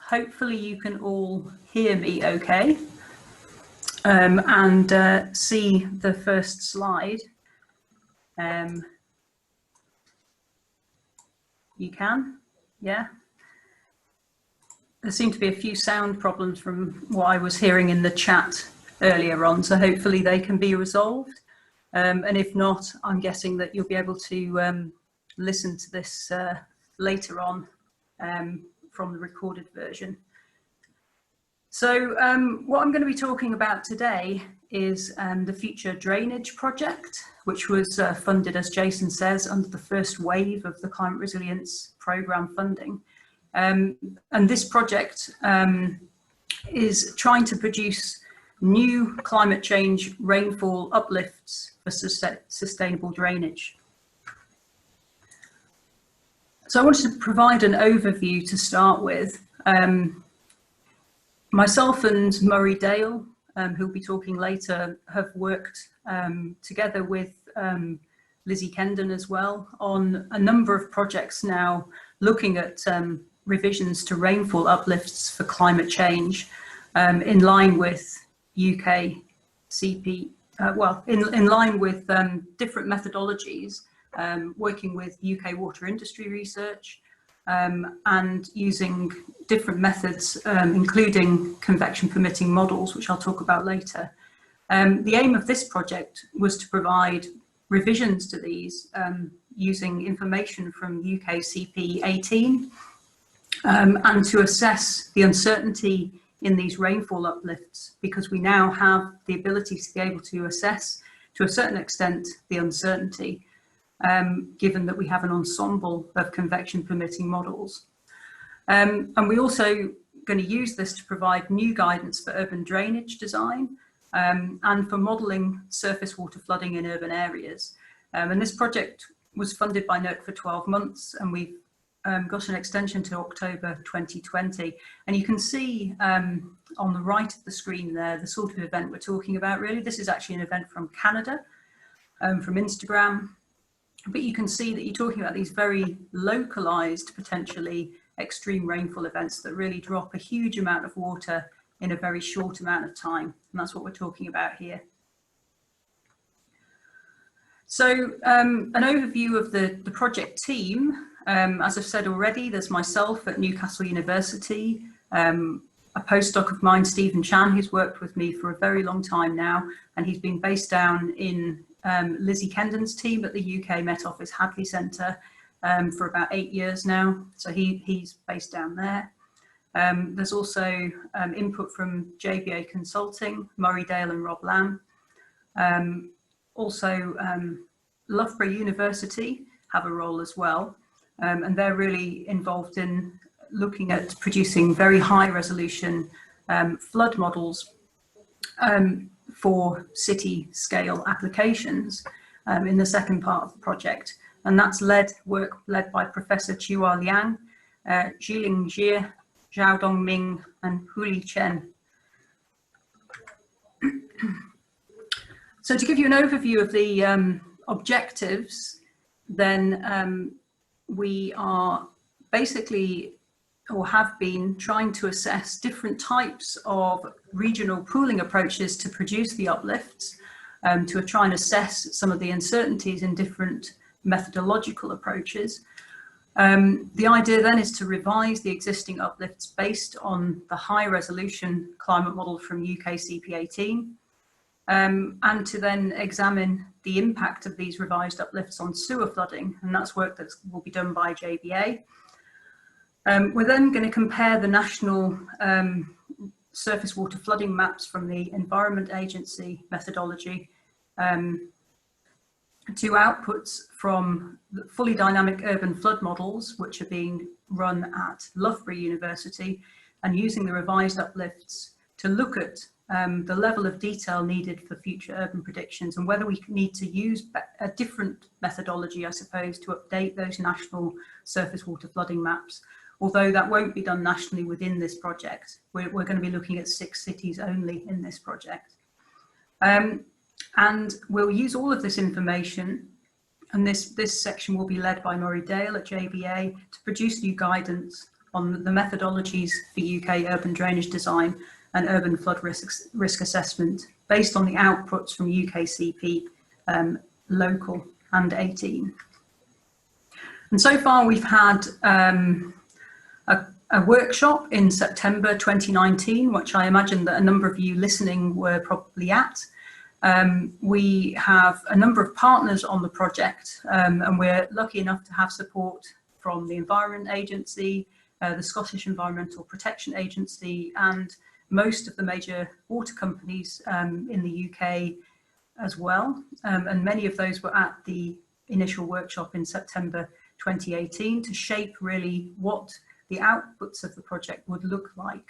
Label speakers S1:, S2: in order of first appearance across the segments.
S1: Hopefully you can all hear me okay, and see the first slide. You can, yeah? There seem to be a few sound problems from what I was hearing in the chat earlier on, so hopefully they can be resolved. And if not, I'm guessing that you'll be able to listen to this later on from the recorded version. So what I'm going to be talking about today is the Future Drainage Project, which was funded, as Jason says, under the first wave of the Climate Resilience Programme funding. And this project is trying to produce new climate change rainfall uplifts for sustainable drainage. So I wanted to provide an overview to start with. Myself and Murray Dale, who'll be talking later, have worked together with Lizzie Kendon as well on a number of projects now looking at revisions to rainfall uplifts for climate change in line with UK CP, in line with different methodologies, working with UK water industry research, and using different methods, including convection permitting models, which I'll talk about later. The aim of this project was to provide revisions to these using information from UK CP 18 and to assess the uncertainty in these rainfall uplifts, because we now have the ability to be able to assess to a certain extent the uncertainty, given that we have an ensemble of convection permitting models. And we're also going to use this to provide new guidance for urban drainage design and for modelling surface water flooding in urban areas. And this project was funded by NERC for 12 months, and we've got an extension to October 2020. And you can see on the right of the screen there, the sort of event we're talking about really. This is actually an event from Canada, from Instagram. But you can see that you're talking about these very localized, potentially extreme rainfall events that really drop a huge amount of water in a very short amount of time. And that's what we're talking about here. So an overview of the project team. As I've said already, there's myself at Newcastle University, a postdoc of mine, Stephen Chan, who's worked with me for a very long time now, and he's been based down in Lizzie Kendon's team at the UK Met Office Hadley Centre for about 8 years now, so he's based down there. There's also input from JBA Consulting, Murray Dale and Rob Lamb. Also Loughborough University have a role as well, and they're really involved in looking at producing very high resolution flood models for city scale applications in the second part of the project. And that's work led by Professor Chua Liang, Jiling Jie, Zhao Dongming, and Huli Chen. So to give you an overview of the objectives, then we are basically, or have been, trying to assess different types of regional pooling approaches to produce the uplifts, to try and assess some of the uncertainties in different methodological approaches. The idea then is to revise the existing uplifts based on the high resolution climate model from UK CP18, and to then examine the impact of these revised uplifts on sewer flooding, and that's work that will be done by JBA. We're then going to compare the national surface water flooding maps from the Environment Agency methodology to outputs from the fully dynamic urban flood models, which are being run at Loughborough University, and using the revised uplifts to look at the level of detail needed for future urban predictions, and whether we need to use a different methodology, I suppose, to update those national surface water flooding maps. Although that won't be done nationally within this project. We're going to be looking at 6 cities only in this project. And we'll use all of this information, and this section will be led by Murray Dale at JBA, to produce new guidance on the methodologies for UK urban drainage design and urban flood risk assessment based on the outputs from UKCP local and 18. And so far we've had a workshop in September 2019, which I imagine that a number of you listening were probably at. We have a number of partners on the project, and we're lucky enough to have support from the Environment Agency, the Scottish Environmental Protection Agency, and most of the major water companies in the UK as well. And many of those were at the initial workshop in September 2018 to shape really what the outputs of the project would look like.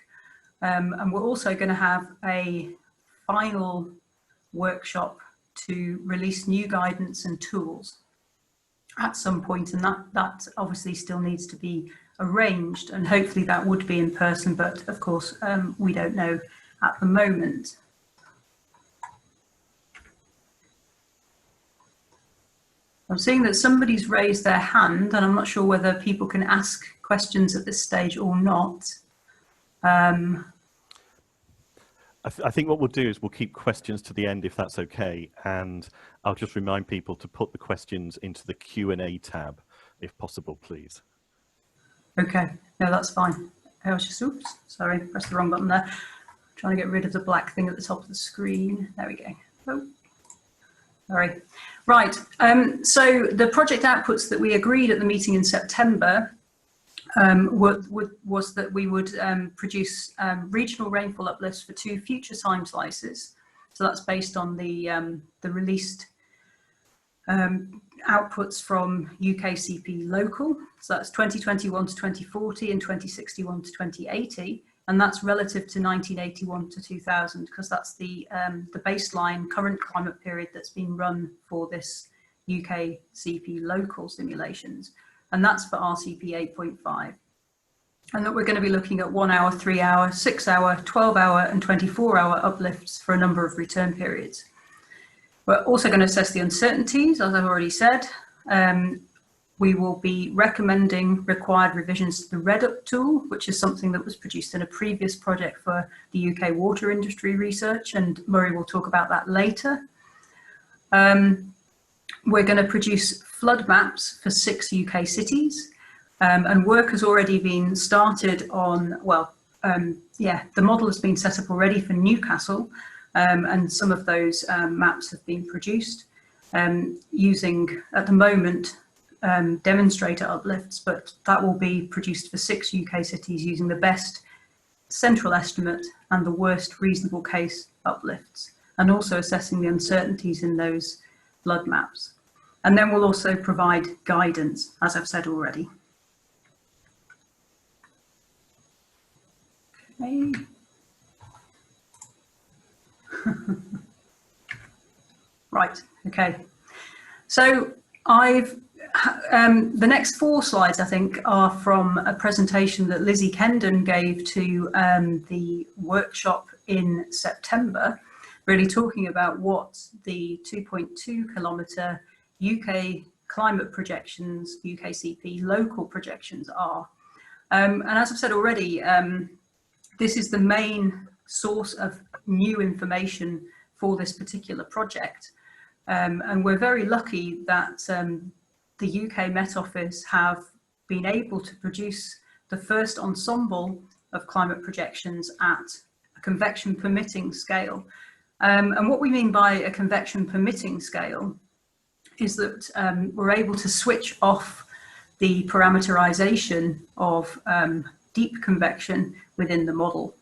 S1: And we're also going to have a final workshop to release new guidance and tools at some point, and that obviously still needs to be arranged, and hopefully that would be in person, but of course we don't know at the moment. I'm seeing that somebody's raised their hand, and I'm not sure whether people can ask questions at this stage or not.
S2: I think what we'll do is we'll keep questions to the end, if that's okay, and I'll just remind people to put the questions into the Q&A tab, if possible, please. Okay,
S1: no, that's fine. I was just, oops, sorry, pressed the wrong button there. Trying to get rid of the black thing at the top of the screen. There we go. Oh, sorry. Right, so the project outputs that we agreed at the meeting in September was that we would produce regional rainfall uplifts for 2 future time slices. So that's based on the released outputs from UKCP local. So that's 2021 to 2040 and 2061 to 2080. And that's relative to 1981 to 2000, because that's the baseline current climate period that's been run for this UKCP local simulations. And that's for RCP 8.5. And that we're going to be looking at 1 hour, 3 hour, 6 hour, 12 hour and 24 hour uplifts for a number of return periods. We're also going to assess the uncertainties, as I've already said. We will be recommending required revisions to the REDUP tool, which is something that was produced in a previous project for the UK water industry research, and Murray will talk about that later. We're going to produce flood maps for 6 UK cities, and work has already been started on, well, the model has been set up already for Newcastle, and some of those maps have been produced using, at the moment, demonstrator uplifts, but that will be produced for 6 UK cities using the best central estimate and the worst reasonable case uplifts, and also assessing the uncertainties in those flood maps. And then we'll also provide guidance, as I've said already. Okay. Right, okay. So the next 4 slides, I think, are from a presentation that Lizzie Kendon gave to the workshop in September, really talking about what the 2.2 kilometre UK climate projections, UKCP local projections are. And as I've said already, this is the main source of new information for this particular project. And we're very lucky that the UK Met Office have been able to produce the first ensemble of climate projections at a convection permitting scale. And what we mean by a convection permitting scale is that we're able to switch off the parameterization of deep convection within the model.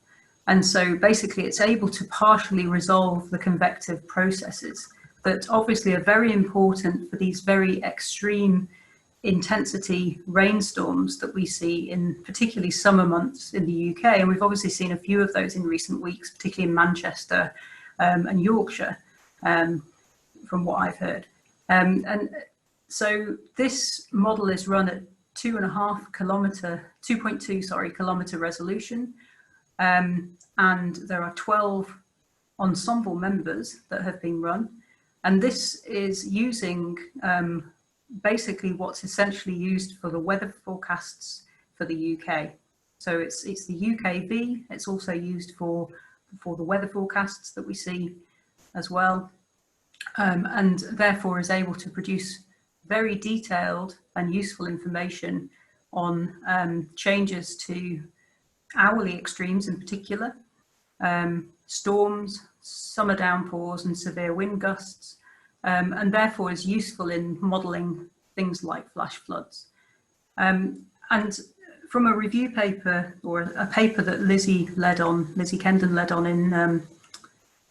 S1: And so basically it's able to partially resolve the convective processes that obviously are very important for these very extreme intensity rainstorms that we see in particularly summer months in the UK. And we've obviously seen a few of those in recent weeks, particularly in Manchester and Yorkshire, from what I've heard. And so this model is run at 2.2 kilometre resolution. And there are 12 ensemble members that have been run. And this is using basically what's essentially used for the weather forecasts for the UK. So it's the UKV. It's also used for the weather forecasts that we see as well, and therefore is able to produce very detailed and useful information on changes to hourly extremes in particular, storms, summer downpours and severe wind gusts, and therefore is useful in modelling things like flash floods. And from a review paper, or a paper that Lizzie Kendon led on in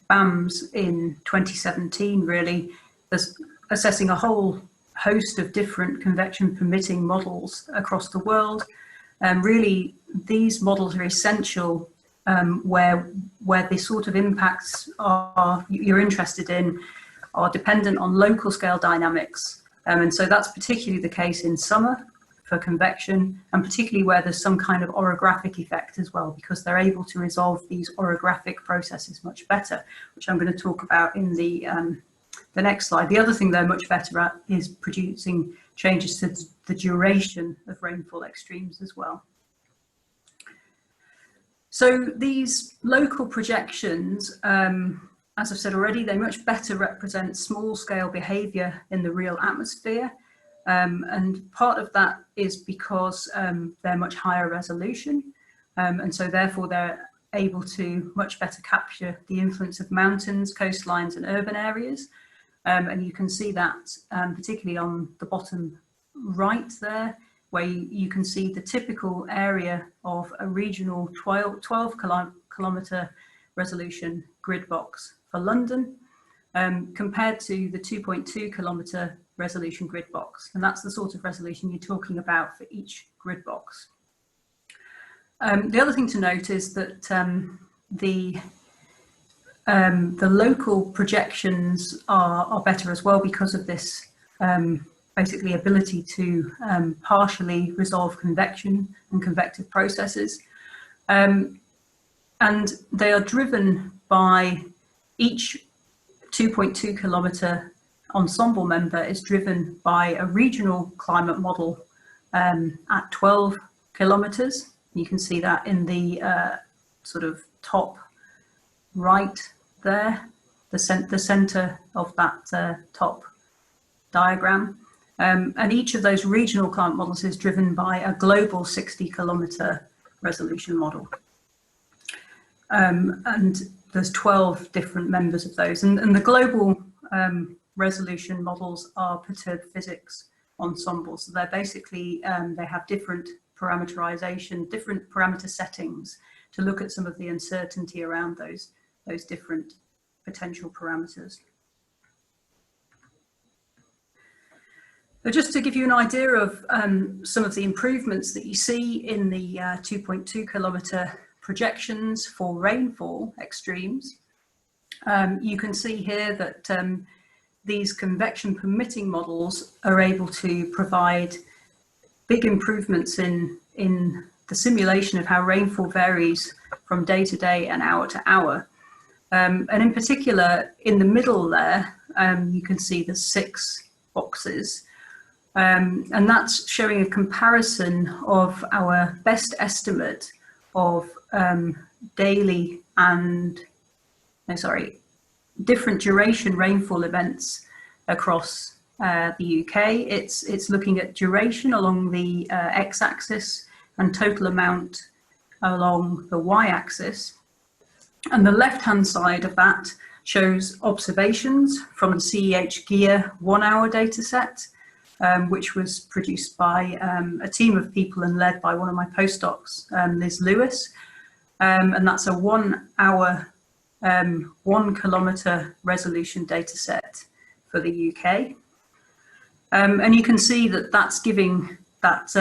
S1: BAMS in 2017, really, there's assessing a whole host of different convection permitting models across the world. Really, these models are essential where the sort of impacts you're interested in are dependent on local scale dynamics. And so that's particularly the case in summer for convection, and particularly where there's some kind of orographic effect as well, because they're able to resolve these orographic processes much better, which I'm going to talk about in the next slide. The other thing they're much better at is producing changes to the duration of rainfall extremes as well. So these local projections, as I've said already, they much better represent small scale behaviour in the real atmosphere. And part of that is because they're much higher resolution. And so therefore they're able to much better capture the influence of mountains, coastlines and urban areas. And you can see that particularly on the bottom right there, where you can see the typical area of a regional 12 kilometre resolution grid box for London, compared to the 2.2 kilometre resolution grid box. And that's the sort of resolution you're talking about for each grid box. The other thing to note is that the local projections are better as well because of this basically ability to partially resolve convection and convective processes. And they are driven by each 2.2 kilometre ensemble member is driven by a regional climate model at 12 kilometres. You can see that in the sort of top right there, the centre of that top diagram. And each of those regional climate models is driven by a global 60 kilometre resolution model. And there's 12 different members of those. And the global resolution models are perturbed physics ensembles. So they're basically, they have different parameterization, different parameter settings to look at some of the uncertainty around those different potential parameters. So just to give you an idea of some of the improvements that you see in the 2.2 kilometre projections for rainfall extremes, you can see here that these convection permitting models are able to provide big improvements in the simulation of how rainfall varies from day to day and hour to hour. And in particular, in the middle there, you can see the 6 boxes. And that's showing a comparison of our best estimate of daily and, different duration rainfall events across the UK. It's looking at duration along the x-axis and total amount along the y-axis. And the left-hand side of that shows observations from the CEH GEAR 1 hour data set, which was produced by a team of people and led by one of my postdocs, Liz Lewis. And that's a 1 hour, 1 kilometre resolution data set for the UK. And you can see that that's giving, that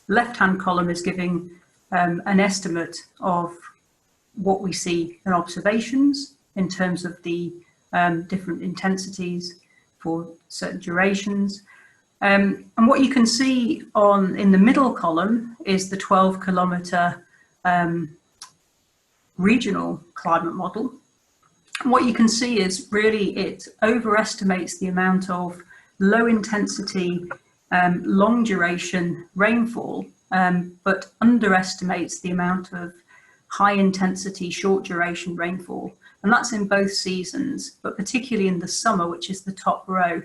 S1: left-hand column is giving an estimate of what we see in observations in terms of the different intensities for certain durations. And what you can see in the middle column is the 12 kilometre regional climate model. And what you can see is really it overestimates the amount of low intensity, long duration rainfall but underestimates the amount of high intensity, short duration rainfall. And that's in both seasons, but particularly in the summer, which is the top row.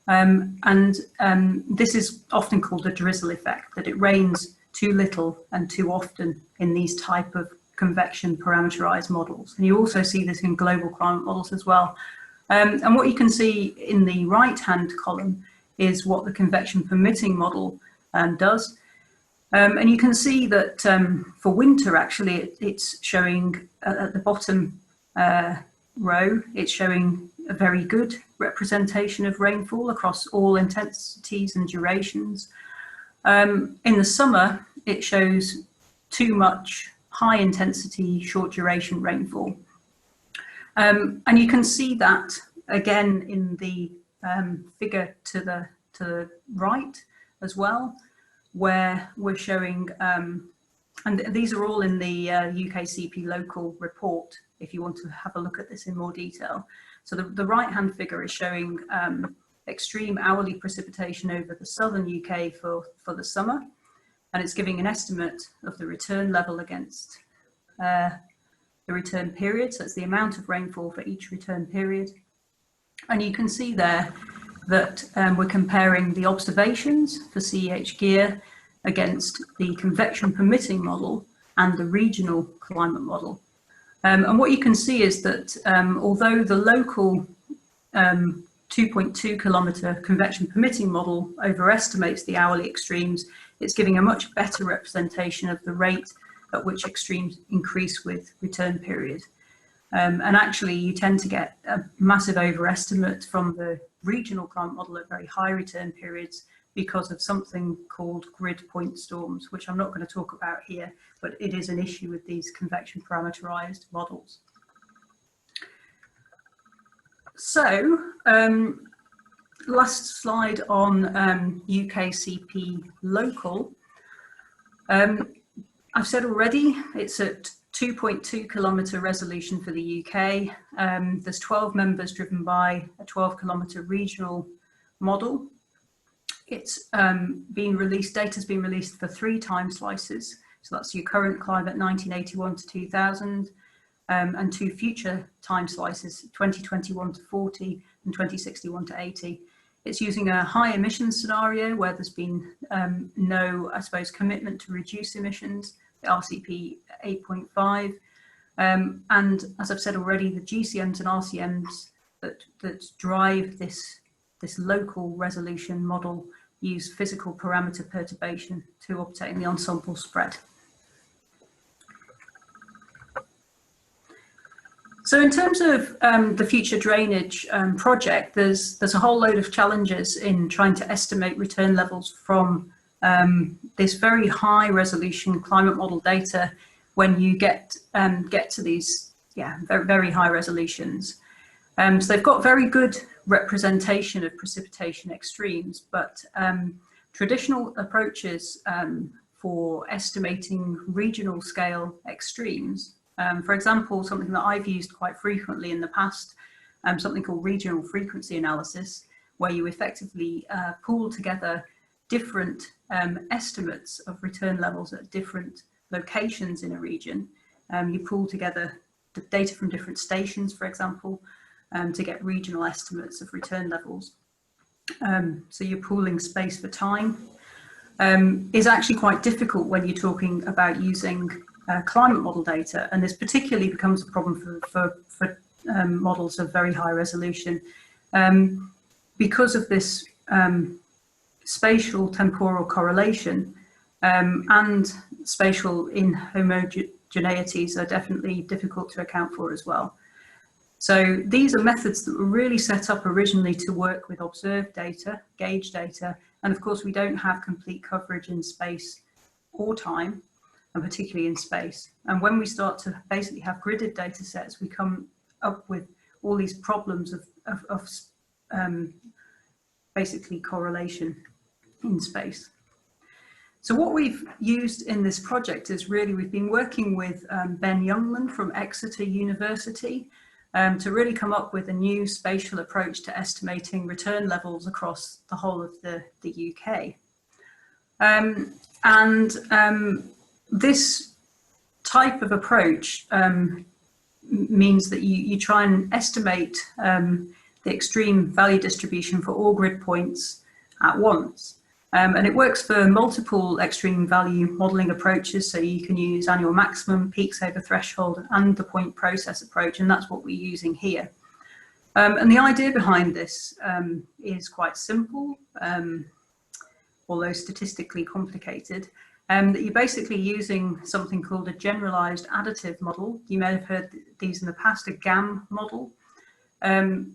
S1: This is often called the drizzle effect, that it rains too little and too often in these type of convection parameterized models. And you also see this in global climate models as well. And what you can see in the right-hand column is what the convection permitting model does. And you can see that for winter, actually, it's showing at the bottom row, it's showing a very good representation of rainfall across all intensities and durations. In the summer, it shows too much high intensity, short duration rainfall. And you can see that again in the figure to the right as well, where we're showing, and these are all in the UKCP local report, if you want to have a look at this in more detail. So the right-hand figure is showing extreme hourly precipitation over the southern UK for the summer, and it's giving an estimate of the return level against the return period. So it's the amount of rainfall for each return period. And you can see there that we're comparing the observations for CEH gear against the convection permitting model and the regional climate model. And what you can see is that although the local 2.2 kilometre convection permitting model overestimates the hourly extremes, it's giving a much better representation of the rate at which extremes increase with return period. And actually, you tend to get a massive overestimate from the regional climate model at very high return periods because of something called grid point storms, which I'm not going to talk about here, but it is an issue with these convection parameterized models. So, last slide on UKCP local. I've said already, it's at 2.2 kilometre resolution for the UK. There's 12 members driven by a 12 kilometre regional model. It's been released, data's been released for 3 time slices. So that's your current climate 1981 to 2000, and 2 future time slices, 2021 to 40 and 2061 to 80. It's using a high emissions scenario where there's been no, I suppose, commitment to reduce emissions, the RCP 8.5. And as I've said already, the GCMs and RCMs that drive this local resolution model use physical parameter perturbation to obtain the ensemble spread. So in terms of the future drainage project, there's a whole load of challenges in trying to estimate return levels from this very high resolution climate model data when you get to these very, very high resolutions. So they've got very good representation of precipitation extremes, but traditional approaches for estimating regional scale extremes, for example, something that I've used quite frequently in the past, something called regional frequency analysis, where you effectively pool together different estimates of return levels at different locations in a region. You pool together the data from different stations, for example, to get regional estimates of return levels. So you're pooling space for time. Is actually quite difficult when you're talking about using climate model data, and this particularly becomes a problem for models of very high resolution because of this spatial temporal correlation, and spatial inhomogeneities are definitely difficult to account for as well. So these are methods that were really set up originally to work with observed data, gauge data, and of course we don't have complete coverage in space or time, and particularly in space. And when we start to basically have gridded data sets, we come up with all these problems of basically correlation in space. So what we've used in this project is really, we've been working with Ben Youngman from Exeter University to really come up with a new spatial approach to estimating return levels across the whole of the UK. This type of approach means that you try and estimate the extreme value distribution for all grid points at once. And it works for multiple extreme value modelling approaches, so you can use annual maximum, peaks over threshold, and the point process approach, and that's what we're using here. And the idea behind this is quite simple, although statistically complicated, that you're basically using something called a generalized additive model. You may have heard these in the past, a GAM model. And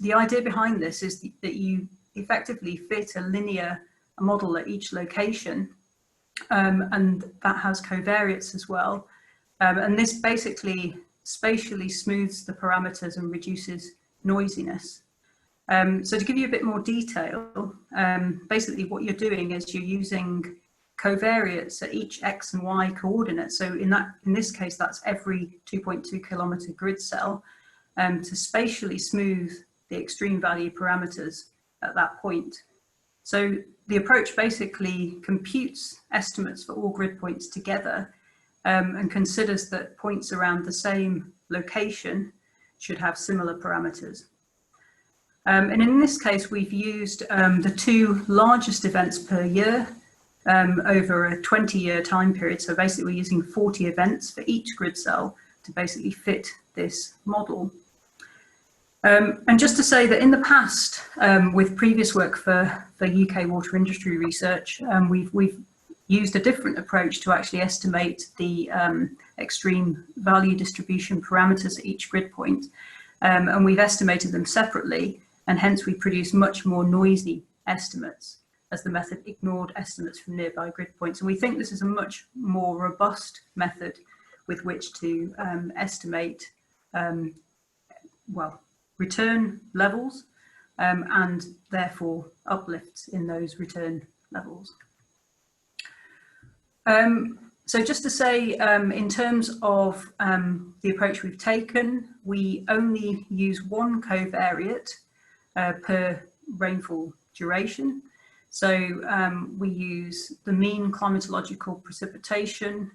S1: the idea behind this is that you effectively fit a linear model at each location, and that has covariates as well. And this basically spatially smooths the parameters and reduces noisiness. So to give you a bit more detail, basically what you're doing is you're using covariates at each X and Y coordinate. So in this case, that's every 2.2 kilometer grid cell, to spatially smooth the extreme value parameters at that point. So the approach basically computes estimates for all grid points together, and considers that points around the same location should have similar parameters. And in this case, we've used the two largest events per year over a 20-year time period. So basically we're using 40 events for each grid cell to basically fit this model. And just to say that in the past, with previous work for UK water industry research, we've used a different approach to actually estimate the extreme value distribution parameters at each grid point. And we've estimated them separately, and hence we produce much more noisy estimates, as the method ignored estimates from nearby grid points. And we think this is a much more robust method with which to estimate, well, return levels, and therefore uplifts in those return levels. So just to say, in terms of the approach we've taken, we only use one covariate per rainfall duration. So we use the mean climatological precipitation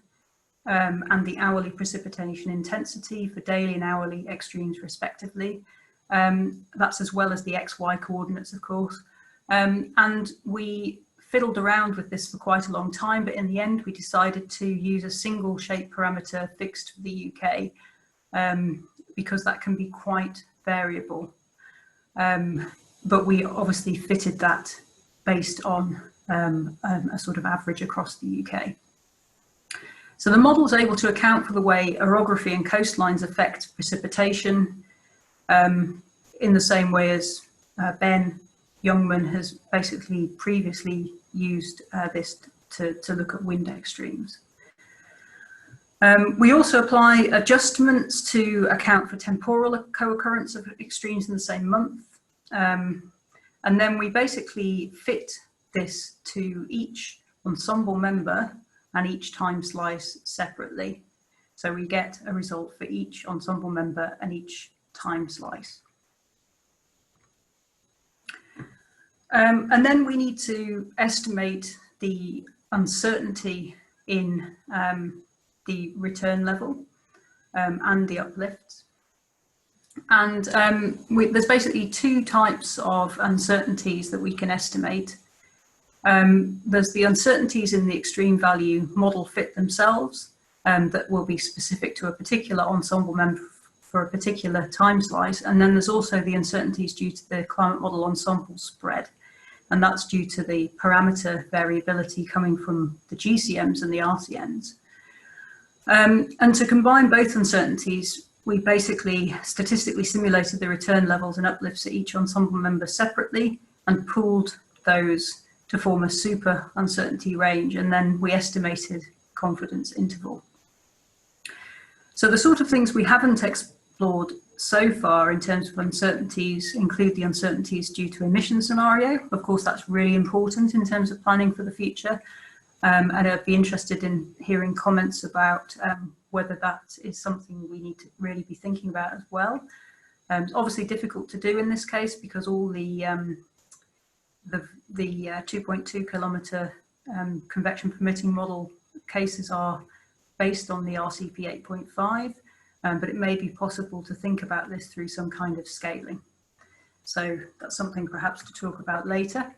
S1: and the hourly precipitation intensity for daily and hourly extremes respectively. That's as well as the XY coordinates, of course. And we fiddled around with this for quite a long time, but in the end we decided to use a single shape parameter fixed for the UK, because that can be quite variable. But we obviously fitted that based on a sort of average across the UK. So the model is able to account for the way orography and coastlines affect precipitation, in the same way as Ben Youngman has basically previously used this to look at wind extremes. We also apply adjustments to account for temporal co-occurrence of extremes in the same month. And then we basically fit this to each ensemble member and each time slice separately. So we get a result for each ensemble member and each time slice. And then we need to estimate the uncertainty in the return level and the uplifts. And there's basically two types of uncertainties that we can estimate. There's the uncertainties in the extreme value model fit themselves, that will be specific to a particular ensemble member for a particular time slice. And then there's also the uncertainties due to the climate model ensemble spread. And that's due to the parameter variability coming from the GCMs and the RCNs. And to combine both uncertainties, we basically statistically simulated the return levels and uplifts at each ensemble member separately and pooled those to form a super uncertainty range. And then we estimated confidence interval. So the sort of things we haven't explored so far in terms of uncertainties include the uncertainties due to emission scenario. Of course, that's really important in terms of planning for the future. And I'd be interested in hearing comments about whether that is something we need to really be thinking about as well. It's obviously difficult to do in this case because all the 2.2 kilometre convection permitting model cases are based on the RCP 8.5, but it may be possible to think about this through some kind of scaling. So that's something perhaps to talk about later.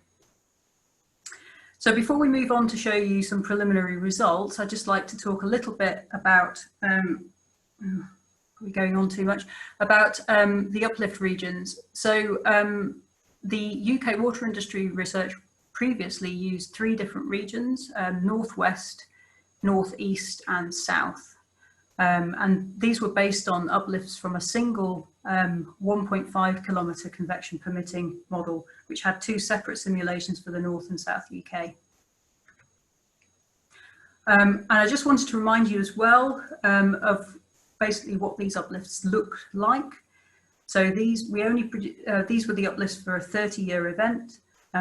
S1: So before we move on to show you some preliminary results, I'd just like to talk a little bit about, we're going on too much, about the uplift regions. So the UK water industry research previously used 3 different regions, northwest, northeast and south. And these were based on uplifts from a single 1.5 kilometre convection permitting model, which had 2 separate simulations for the North and South UK. And I just wanted to remind you as well of basically what these uplifts look like. So these were the uplifts for a 30-year event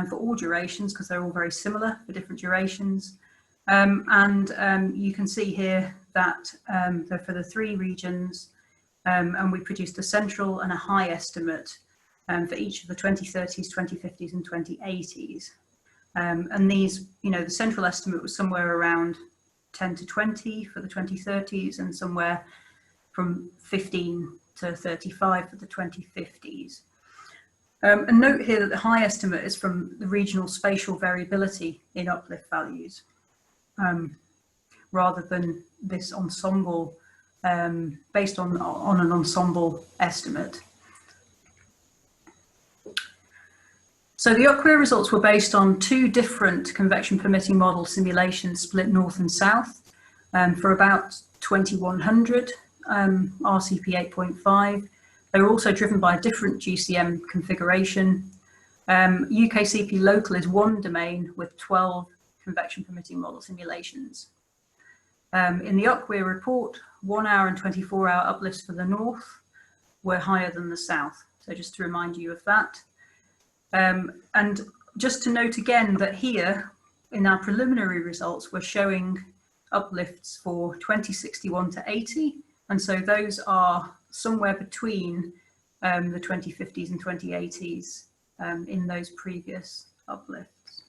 S1: for all durations, because they're all very similar for different durations. You can see here that they're for the 3 regions, and we produced a central and a high estimate for each of the 2030s, 2050s and 2080s. And these, the central estimate was somewhere around 10 to 20 for the 2030s and somewhere from 15 to 35 for the 2050s. And note here that the high estimate is from the regional spatial variability in uplift values, rather than this ensemble, based on an ensemble estimate. So the UCWER results were based on 2 different convection permitting model simulations split north and south for about 2100 RCP 8.5. They were also driven by a different GCM configuration. UKCP local is 1 domain with 12 convection permitting model simulations. In the UCWER report, 1 hour and 24 hour uplifts for the north were higher than the south. So just to remind you of that. And just to note again that here in our preliminary results, we're showing uplifts for 2061 to 80. And so those are somewhere between the 2050s and 2080s in those previous uplifts.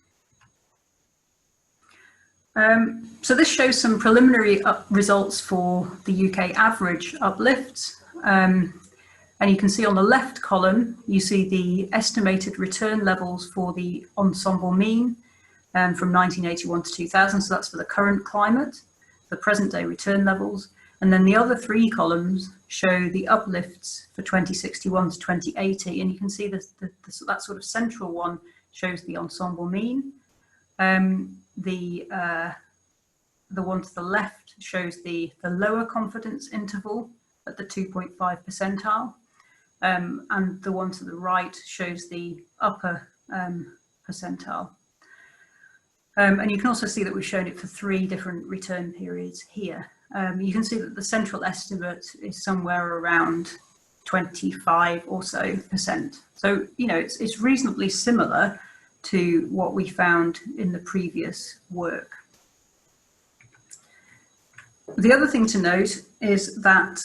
S1: So this shows some preliminary results for the UK average uplifts. And you can see on the left column, you see the estimated return levels for the ensemble mean from 1981 to 2000. So that's for the current climate, the present day return levels. And then the other 3 columns show the uplifts for 2061 to 2080. And you can see that sort of central one shows the ensemble mean. The one to the left shows the lower confidence interval at the 2.5 percentile. And the one to the right shows the upper percentile. And you can also see that we've shown it for 3 different return periods here. You can see that the central estimate is somewhere around 25 or so %. So, it's reasonably similar to what we found in the previous work. The other thing to note is that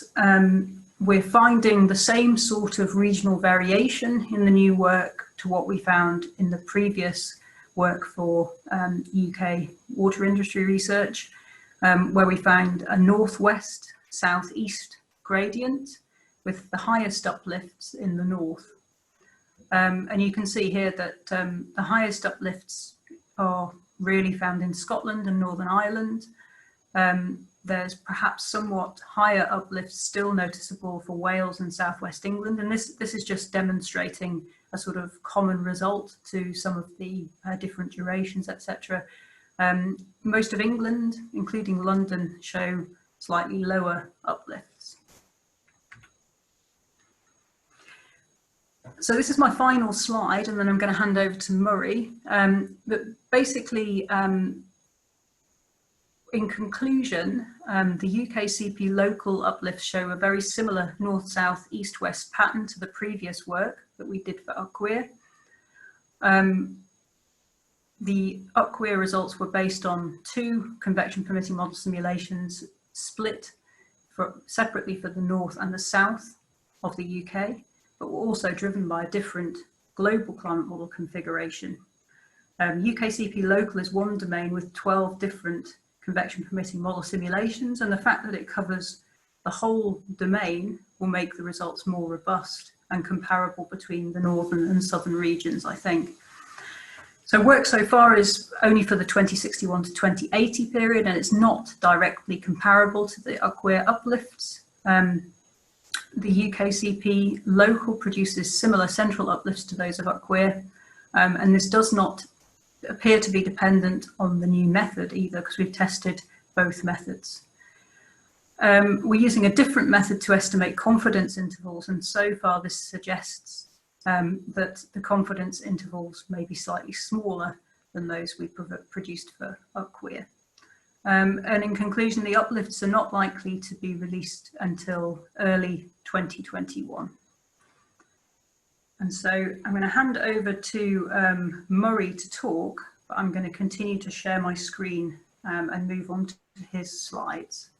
S1: we're finding the same sort of regional variation in the new work to what we found in the previous work for UK water industry research, where we found a northwest southeast gradient with the highest uplifts in the north. And you can see here that the highest uplifts are really found in Scotland and Northern Ireland. There's perhaps somewhat higher uplifts still noticeable for Wales and Southwest England. And this is just demonstrating a sort of common result to some of the different durations, etc. Most of England, including London, show slightly lower uplifts. So this is my final slide, and then I'm going to hand over to Murray. But basically, in conclusion, the UKCP local uplifts show a very similar north, south, east, west pattern to the previous work that we did for UCWER. The UCWER results were based on 2 convection permitting model simulations split separately for the north and the south of the UK, but were also driven by a different global climate model configuration. UKCP local is one domain with 12 different convection permitting model simulations, and the fact that it covers the whole domain will make the results more robust and comparable between the northern and southern regions, I think. So work so far is only for the 2061 to 2080 period, and it's not directly comparable to the UCWEAR uplifts. The UKCP local produces similar central uplifts to those of UCWEAR, and this does not appear to be dependent on the new method either, because we've tested both methods. We're using a different method to estimate confidence intervals, and so far this suggests that the confidence intervals may be slightly smaller than those we produced for UCWEAR. And in conclusion, the uplifts are not likely to be released until early 2021. And so I'm going to hand over to Murray to talk, but I'm going to continue to share my screen and move on to his slides.